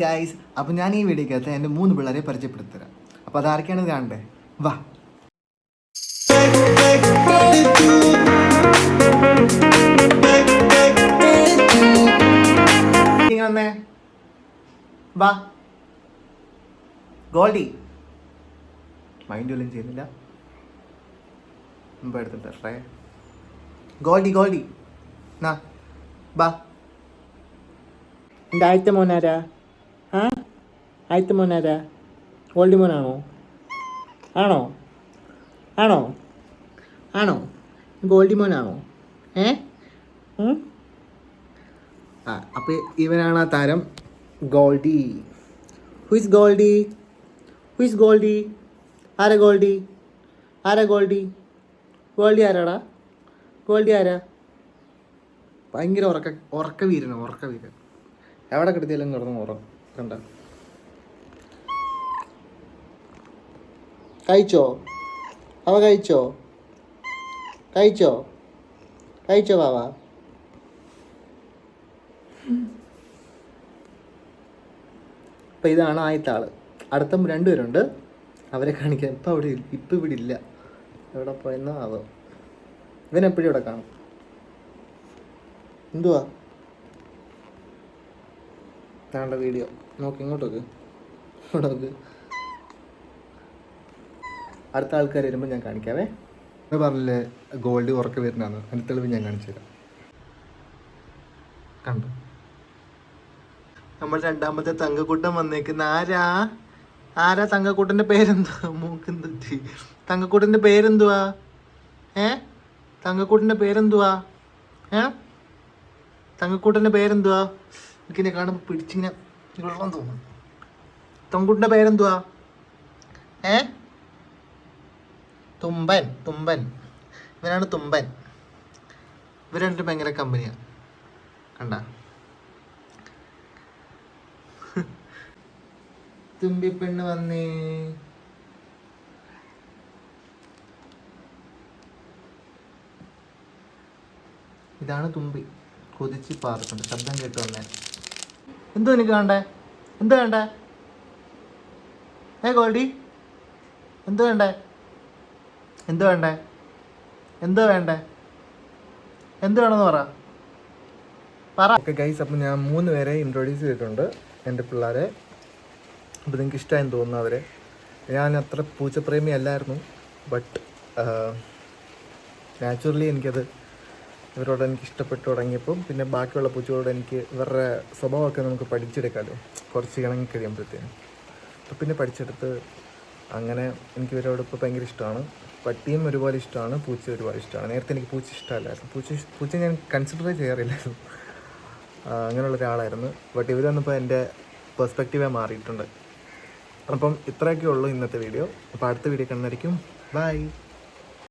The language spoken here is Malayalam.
ഗായ്സ്, അപ്പോൾ ഞാൻ ഈ വീഡിയോക്കകത്ത് എൻ്റെ 3 പിള്ളേരെ പരിചയപ്പെടുത്തരാം. അപ്പോൾ അതാരൊക്കെയാണ് കാണണ്ടേ? വാ. വന്നേ, വാ. ഗോൾഡി മൈൻഡ് വല്ലതും ചെയ്യുന്നില്ല. മുമ്പ് എടുത്തിട്ടേ ഗോൾഡി നാ ബാ. എൻ്റെ ആദ്യത്തെ മോനാരാ? ആദ്യത്തെ മോനാരാ? ഗോൾഡി മോനാണോ? ആണോ ഗോൾഡി മോനാണോ? അപ്പോൾ ഇവനാണ് ആ താരം ഗോൾഡി. ഹുയിസ് ഗോൾഡി? ആരാ ഗോൾഡി? ഗോൾഡി ആരാടാ? ഗോൾഡി ആരാ? ഭയങ്കര ഉറക്ക വീരൻ. എവിടെ കിടത്തിയാലും കിടന്ന് കണ്ട. കഴിച്ചോ ബാബ? അപ്പം ഇതാണ് ആദ്യത്തെ ആള്. അടുത്ത 2 പേരുണ്ട്, അവരെ കാണിക്കാൻ ഇപ്പം ഇവിടെ ഇല്ല. എവിടെ പോയെന്നോ ആവോ. ഇവനെപ്പോഴും ഇവിടെ കാണും. എന്തുവാ താണ്ട വീഡിയോ നോക്കി ഇങ്ങോട്ടൊക്കെ നോക്ക്. അടുത്ത ആൾക്കാർ വരുമ്പോൾ ഞാൻ കാണിക്കാവേ. പറഞ്ഞില്ലേ ഗോൾഡ് ഉറക്ക വരുന്നതാണ്. അതിൻ്റെ തെളിവ് ഞാൻ കാണിച്ചു തരാം. കണ്ടു, നമ്മൾ രണ്ടാമത്തെ തങ്കക്കൂട്ടം വന്നേക്കുന്ന ആരാ തങ്കക്കൂട്ടൻ്റെ പേരെന്തുവാ? മൂക്കെന്തി തങ്കക്കൂട്ടൻ്റെ പേരെന്തുവാ? തങ്കക്കൂട്ടൻ്റെ പേരെന്തുവാ? എനിക്കിനെ കാണുമ്പോൾ പിടിച്ചിങ്ങനെ വെള്ളം തോന്നും. തങ്കക്കൂട്ടൻ്റെ പേരെന്തുവാ? തുമ്പൻ. ഇവനാണ് തുമ്പൻ. ഇവർ രണ്ടും ഭയങ്കര കമ്പനിയാണ്. കണ്ട, തുമ്പി പെണ്ണ് വന്നേ. ഇതാണ് തുമ്പി. കൊതിച്ച് പാർക്കുണ്ട്. ശബ്ദം കേട്ട് വന്നേ. എന്തോ എനിക്ക് വേണ്ടേ? ഗോൾഡി എന്തോ വേണമെന്ന് പറ. ഓക്കെ ഗൈസ്, അപ്പം ഞാൻ 3 പേരെ ഇൻട്രൊഡ്യൂസ് ചെയ്തിട്ടുണ്ട്, എൻ്റെ പിള്ളേരെ. അപ്പോൾ നിങ്ങൾക്ക് ഇഷ്ടമായെന്ന് തോന്നുന്നു അവരെ. ഞാൻ അത്ര പൂച്ചപ്രേമി അല്ലായിരുന്നു, ബട്ട് നാച്ചുറലി ഇവരോട് എനിക്ക് ഇഷ്ടപ്പെട്ടു തുടങ്ങിയപ്പം പിന്നെ ബാക്കിയുള്ള പൂച്ചകളോട് എനിക്ക് ഇവരുടെ സ്വഭാവമൊക്കെ നമുക്ക് പഠിച്ചെടുക്കാമല്ലോ കുറച്ച് ഇണങ്ങി കഴിയുമ്പോഴത്തേനും. അപ്പോൾ പിന്നെ പഠിച്ചെടുത്ത് അങ്ങനെ എനിക്ക് ഇവരോട് ഇപ്പോൾ ഭയങ്കര ഇഷ്ടമാണ്. പട്ടിയും ഒരുപാട് ഇഷ്ടമാണ്, പൂച്ച ഒരുപാട് ഇഷ്ടമാണ്. നേരത്തെ എനിക്ക് പൂച്ച ഇഷ്ടമല്ലായിരുന്നു. പൂച്ച ഞാൻ കൺസിഡറേ ചെയ്യാറില്ലായിരുന്നു. അങ്ങനെയുള്ള ഒരാളായിരുന്നു. ബട്ട് ഇവർ വന്നപ്പോൾ എൻ്റെ പെർസ്പെക്റ്റീവേ മാറിയിട്ടുണ്ട്. അപ്പം ഇത്രയൊക്കെ ഉള്ളൂ ഇന്നത്തെ വീഡിയോ. അപ്പോൾ അടുത്ത വീഡിയോ കാണുന്നതായിരിക്കും. ബൈ.